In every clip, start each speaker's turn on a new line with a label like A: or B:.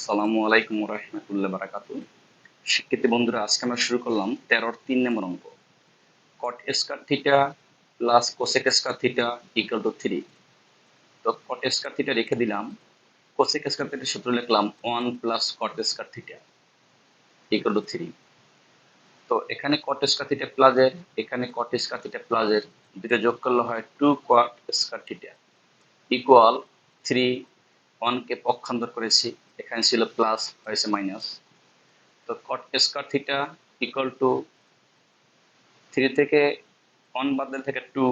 A: আসসালামু আলাইকুম রহমতুল্লাহ বারাকাতু। শিক্ষার্থী বন্ধুরা, আজকে আমরা শুরু করলাম 13-র 3 নম্বর অঙ্ক। কট square theta plus cosec square theta equal to 3। তো কট স্কয়ার থিটা রেখে দিলাম, কোসেক স্কয়ার থিটার সূত্র লিখলাম 1 plus cot square theta equal to 3। তো এখানে কট স্কয়ার থিটা প্লাসের, এখানে কট স্কয়ার থিটা প্লাসের দুটো যোগ করলে হয় 2 কট স্কয়ার থিটা ইকুয়াল 3। 1 কে পক্ষান্তর করেছি, এখানে ছিল প্লাস, হয়েছে মাইনাস। তো কট স্কয়ার থিটা ইকুয়াল টু 3 থেকে 1 বাদ দিলে থাকে 2,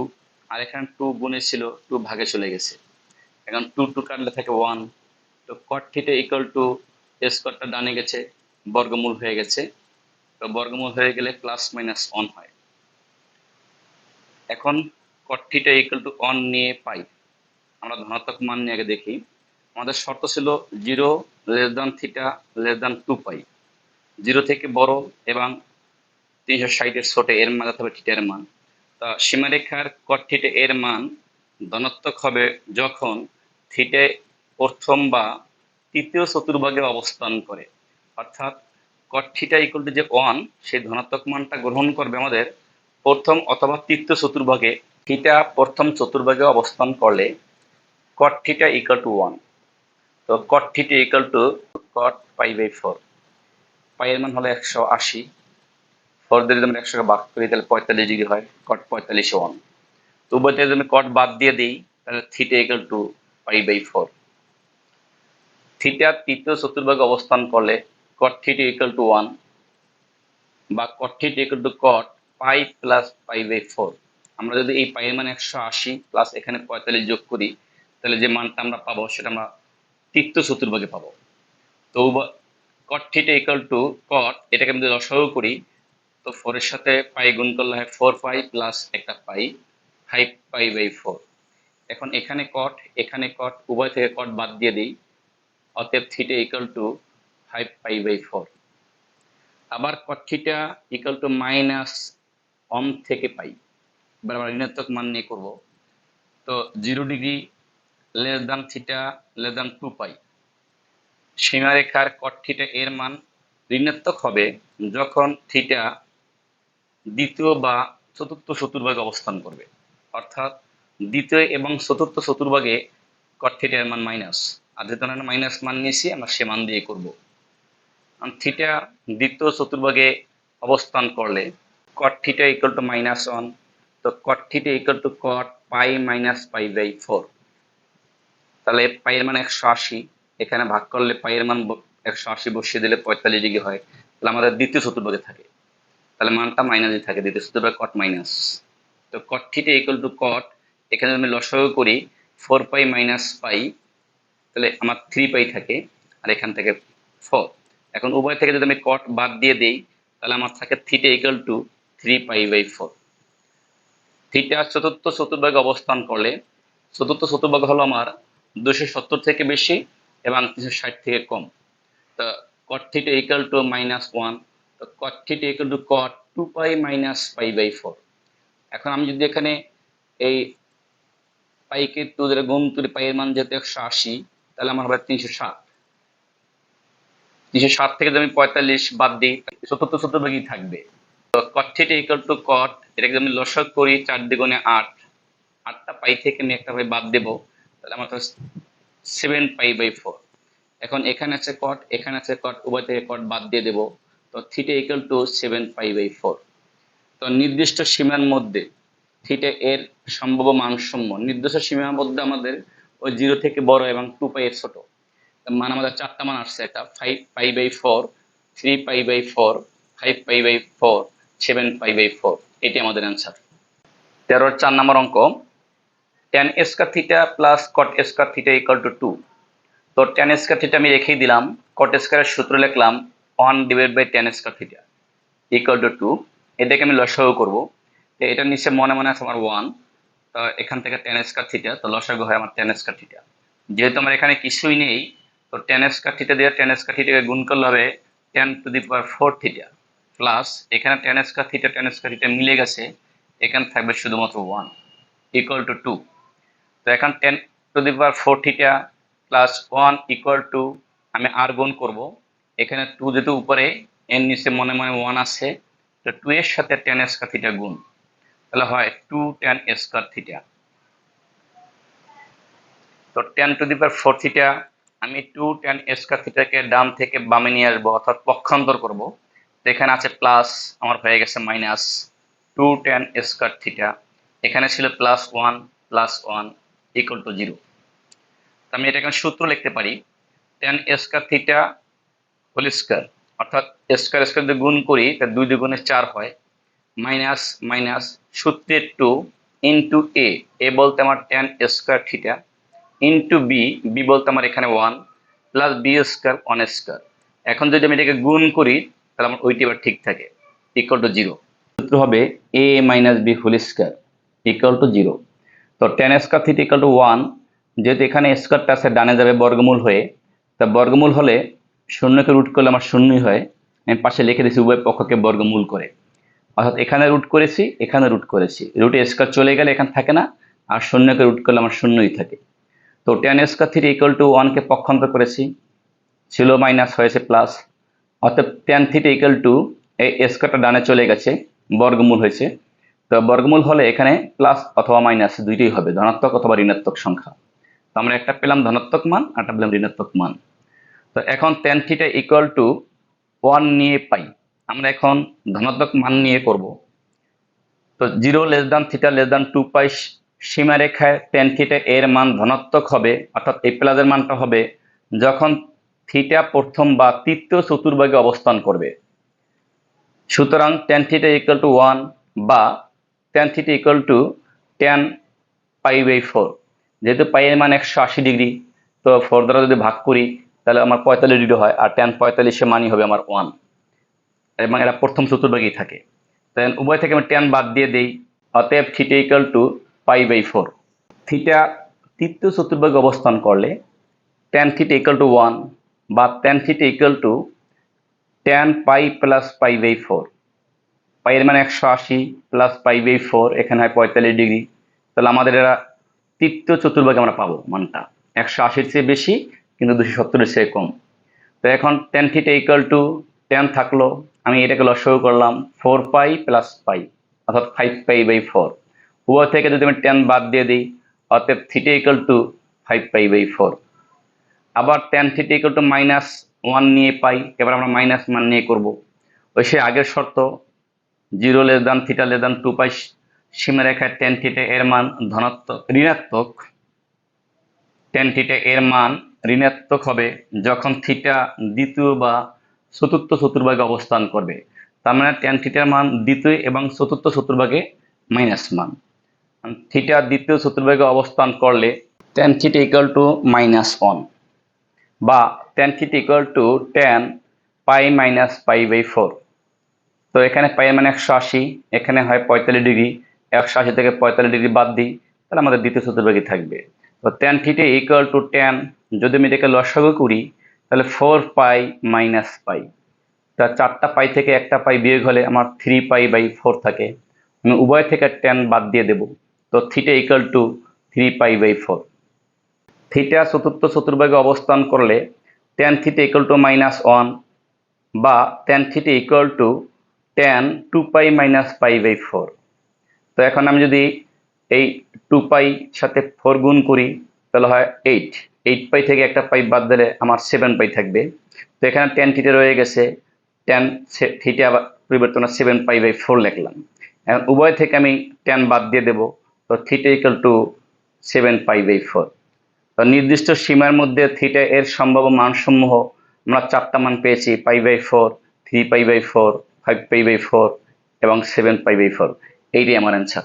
A: আর এখানে 2 গুণে ছিল, 2 ভাগে চলে গেছে। এখন 2 2 কাটলে থাকে 1। তো কট থিটা ইকুয়াল টু স্কয়ারটা ডানে গেছে, বর্গমূল হয়ে গেছে। তো বর্গমূল হয়ে গেলে প্লাস মাইনাস 1 হয়। এখন কট থিটা ইকুয়াল টু 1 নিয়ে পাই, আমরা ধনাত্মক মান নিয়ে আগে দেখি। আমাদের শর্ত ছিল 0 less than theta less than 2 পাই। 0 থেকে বড় এবং 360 এর ছোট এর মান হবে থিটার মান। তা সীমারেখার কট থিটা এর মান ধনাত্মক হবে যখন থিটা প্রথম বা তৃতীয় চতুর্ভাগে অবস্থান করে। অর্থাৎ কট থিটা ইকুয়াল টু যে 1, সেই ধনাত্মক মানটা গ্রহণ করবে আমাদের প্রথম অথবা তৃতীয় চতুর্ভাগে। থিটা প্রথম চতুর্ভাগে অবস্থান করলে কট থিটা ইকুয়াল টু 1। তো কট থিটা ইকুয়াল টু কট পাই/4। পাই এর মান হলো 180। 4 দিয়ে যদি আমরা 100 কে ভাগ করি তাহলে 45 ডিগ্রি হয়, কট 45/1। তো উভয় থেকে যদি আমি কট বাদ দিয়ে দিই তাহলে থিটা ইকুয়াল টু পাই/4। থিটা তৃতীয় চতুর্ভাগে অবস্থান করলে কট থিটা ইকুয়াল টু 1 বা cot theta equal to cot pi plus পাই/4। আমরা যদি এই পাই এর মান 180 প্লাস এখানে 45 যোগ করি তাহলে যে মানটা আমরা পাবো সেটা আমরা তৃতীয় চতুর্ভাগে পাবো। তো কট থিটা ইকুয়াল টু কট, এটাকে আমি যদি লসাগু করি তো 4 এর সাথে পাই গুণ করলে হয় 4 পাই প্লাস একটা পাই, 5 পাই/4। এখন এখানে কট এখানে কট, উভয় থেকে কট বাদ দিয়ে দিই, অতএব থিটা ইকুয়াল টু 5 পাই/4। আবার কট থিটা ইকুয়াল টু মাইনাস 1 থেকে পাই। এবার আমরা ঋণাত্মক মান নিয়ে করব। তো 0 degree less than theta less than 2 পাই। সীমারেখার কট থিটা এর মান ঋণাত্মক হবে যখন থিটা দ্বিতীয় বা চতুর্থ চতুর্ভাগে অবস্থান করবে। অর্থাৎ দ্বিতীয় এবং চতুর্থ চতুর্ভাগে কট থিটা এর মান মাইনাস, আর যেহেতু আমরা মাইনাস মান নিয়েছি আমরা সে মান দিয়ে করব। থিটা দ্বিতীয় চতুর্ভাগে অবস্থান করলে কট থিটা ইকুয়াল টু -1। তো cot theta equal to cot pi minus পাই/4। তাহলে পাই এর মান 180, এখানে ভাগ করলে পাই এর মান 180 বসিয়ে দিলে 45 ডিগ্রি হয়। তাহলে আমাদের দ্বিতীয় চতুর্ভাগে থাকে, তাহলে মানটা মাইনাসই থাকে, দ্বিতীয় চতুর্ভাগে কট মাইনাস। তো কট থিটা ইকুয়াল টু কট, এখানে আমি লসাগু করি 4 পাই মাইনাস পাই, তাহলে আমার 3 পাই থাকে, আর এখান থেকে 4। এখন উভয় থেকে যদি আমি কট বাদ দিয়ে দিই তাহলে আমার থাকে থিটা ইকুয়াল টু 3 পাই/4। থিটা চতুর্থ চতুর্ভাগে অবস্থান করলে, চতুর্থ চতুর্ভাগ হলো আমার 270 থেকে বেশি এবং 360 থেকে কম। তো কট থিটা ইকুয়াল টু -1। তো cot theta equal to cot 2 pi minus পাই/4। এখন আমি যদি এখানে এই পাইকে 2 দ্বারা গুণ করি, পাই এর মান যেহেতু 180, তাহলে আমার হবে 360। 360 থেকে যদি আমি 45 বাদ দিই চতুর্থ চতুর্ভাগই থাকবে। তো কট থিটা ইকুয়াল টু কট, এটাকে যদি আমি লসাগু করি 4 দ্বিগুণে 8, 8টা পাই থেকে আমি একটা পাই বাদ দেবো, তাহলে আমার 7 পাই/4। এখন এখানে আছে কট এখানে আছে কট, উভয় থেকে কট বাদ দিয়ে দেবো। তো থিটা ইকুয়াল টু 7 পাই/4। তো নির্দিষ্ট সীমার মধ্যে থিটা এর সম্ভাব্য মানসমূহ, নির্দিষ্ট সীমার মধ্যে আমাদের ওই 0 থেকে বড় এবং 2 পাই এর ছোট মান, আমাদের 4টা মান আসছে। একটা 5 পাই/4, 3 পাই/4, 5 পাই/4, 7 পাই/4। এটি আমাদের অ্যান্সার। 13-র 4 নম্বর অঙ্ক, tan square theta plus cot square theta equal to 2। তো tan স্কয়ার থিটা আমি রেখেই দিলাম, কট স্কয়ারের সূত্র লিখলাম 1 divide by tan square theta equal to 2। এটাকে আমি লসাগু করব। তো এটা নিচে মনে মনে আছে আমার 1, তো এখান থেকে tan স্কয়ার থিটা, তো লসাগু হয় আমার tan স্কয়ার থিটা। যেহেতু আমার এখানে কিছুই নেই, তো tan স্কয়ার থিটা দিয়ে tan স্কয়ার থিটাকে গুণ করলে হবে tan to the power 4 theta, plus এখানে tan স্কয়ার থিটা মিলে গেছে, এখানে থাকবে শুধুমাত্র 1 ইকুয়াল টু 2। তো এখন 10 to the power 4 theta plus 1 equal to, আমি আর গুণ করব, এখানে 2 যেহেতু উপরে এর নিচে মনে মনে 1 আছে, তো 2 এর সাথে tan স্কয়ার থিটা গুণ, তাহলে হয় 2 tan স্কয়ার থিটা। তো tan to the power 4 theta, আমি 2 tan স্কয়ার থিটাকে ডান থেকে বামে নিয়ে আসবো, অর্থাৎ পক্ষান্তর করব। তো এখানে আছে প্লাস, আমার হয়ে গেছে মাইনাস 2 tan স্কয়ার থিটা, এখানে ছিল +1 ইকুয়াল টু 0। আমি এটা এখানে সূত্র লিখতে পারি, tan square theta whole square, অর্থাৎ স্কয়ার স্কয়ার যদি গুণ করি তা 2 দুগুণে 4 হয়, মাইনাস মাইনাস সূত্রের 2 ইন্টু এ বলতে আমার tan square theta, into b বলতে আমার এখানে 1, প্লাস বি স্কয়ার 1 স্কয়ার। এখন যদি আমি এটাকে গুণ করি তাহলে আমার ওইটি আবার ঠিক থাকে, ইকুয়াল টু 0। সূত্র হবে a minus b whole square equal to 0। তো tan square theta equal to 1, যেহেতু এখানে স্কয়ারটা আছে ডানে যাবে বর্গমূল হয়ে, তা বর্গমূল হলে শূন্যকে রুট করলে আমার শূন্যই হয়। আমি পাশে লিখে দিয়েছি উভয় পক্ষকে বর্গমূল করে, অর্থাৎ এখানে রুট করেছি এখানে রুট করেছি, রুটে স্কয়ার চলে গেলে এখানে থাকে না, আর শূন্যকে রুট করলে আমার শূন্যই থাকে। তো tan square theta equal to 1 কে পক্ষান্তর করেছি, ছিল মাইনাস হয়েছে প্লাস, অর্থাৎ tan থিটা ইকুয়াল টু এই স্কয়ারটা ডানে চলে গেছে, বর্গমূল হয়েছে। তো বর্গমূল হলে এখানে প্লাস অথবা মাইনাস দুইটাই হবে, ধনাত্মক অথবা ঋণাত্মক সংখ্যা। তো আমরা একটা পেলাম ধনাত্মক মান, আর একটা পেলাম ঋণাত্মক মান। তো এখন tan থিটা ইকুয়াল টু 1 নিয়ে পাই, আমরা এখন ধনাত্মক মান নিয়ে করব। তো 0 less than theta less than 2 পাই সীমারেখায় tan থিটা এর মান ধনাত্মক হবে, অর্থাৎ এই প্লাসের মানটা হবে যখন থিটা প্রথম বা তৃতীয় চতুর্ভাগে অবস্থান করবে। সুতরাং tan থিটা ইকুয়াল টু 1 বা tan theta equal to tan pi by 4, যেহেতু পাই এর মান 180 ডিগ্রি, তো 4 দ্বারা যদি ভাগ করি তাহলে আমার 45 ডিগ্রি হয়, আর tan 45 এর মানই হবে আমার 1, এবং এরা প্রথম চতুর্ভাগেই থাকে। দেন উভয় থেকে আমি tan বাদ দিয়ে দেই, অতএব theta equal to pi by 4। Theta তৃতীয় চতুর্ভাগে অবস্থান করলে tan থিটা ইকুয়াল টু 1 বা tan theta equal to tan pi plus pi by 4। Pi এর মানে 180 প্লাস পাই বাই 4, এখানে হয় 45 ডিগ্রি, তাহলে আমাদের এরা তৃতীয় চতুর্ভাগে আমরা পাবো মানটা 180-র চেয়ে বেশি কিন্তু 270-এর চেয়ে কম। তো এখন tan theta equal to tan থাকলো, আমি এটাকে লসাগু করলাম 4 পাই প্লাস পাই, অর্থাৎ 5 পাই বাই 4। উভয় থেকে যদি আমি tan বাদ দিয়ে দিই, অতএব theta equal to 5 pi by 4। আবার tan থিটা ইকুয়াল টু -1 নিয়ে পাই, এবার আমরা মাইনাস মান নিয়ে করব। ওই সে আগের শর্ত 0 less than theta less than 2 পাই সীমারেখায় tan থিটা এর মান ঋণাত্মক, tan থিটা এর মান ঋণাত্মক হবে যখন থিটা দ্বিতীয় বা চতুর্থ চতুর্ভাগে অবস্থান করবে। তার মানে tan থিটার মান দ্বিতীয় এবং চতুর্থ চতুর্ভাগে মাইনাস মান। থিটা দ্বিতীয় চতুর্ভাগে অবস্থান করলে tan থিটা ইকুয়াল টু -1 বা tan theta equal to tan pi minus pi by 4। তো এখানে পাই এর মানে 180, এখানে হয় 45 ডিগ্রি, 180 থেকে 45 ডিগ্রি বাদ দিই, তাহলে আমাদের দ্বিতীয় চতুর্ভাগে থাকবে। তো tan theta equal to tan, যদি আমি এটাকে লসাগু করি তাহলে 4 পাই মাইনাস পাই, তা 4টা পাই থেকে একটা পাই বিয়োগ হলে আমার 3 পাই বাই 4 থাকে, আমি উভয় থেকে tan বাদ দিয়ে দেব। তো theta equal to 3 pi by 4। Theta চতুর্থ চতুর্ভাগে অবস্থান করলে tan থিটা ইকুয়াল টু -1 বা tan theta equal to tan 2 pi minus pi by 4। তো এখন আমি যদি এই 2 পাই সাথে 4 গুণ করি তাহলে হয় 8 পাই থেকে একটা পাই বাদ দিলে আমার 7 পাই থাকবে। তো এখানে tan থিটা রয়ে গেছে, tan থিটা আবার পরিবর্তন 7 পাই বাই 4 লিখলাম। এখন উভয় থেকে আমি tan বাদ দিয়ে দেব, তো theta equal to 7 pi by 4। তো নির্দিষ্ট সীমার মধ্যে থিটা এর সম্ভাব্য মানসমূহ আমরা 4টা মান পেয়েছি, pi by 4, 3 pi by 4, 5 pi by 4 এবং 7 পাই বাই 4। এইটাই আমার অ্যান্সার।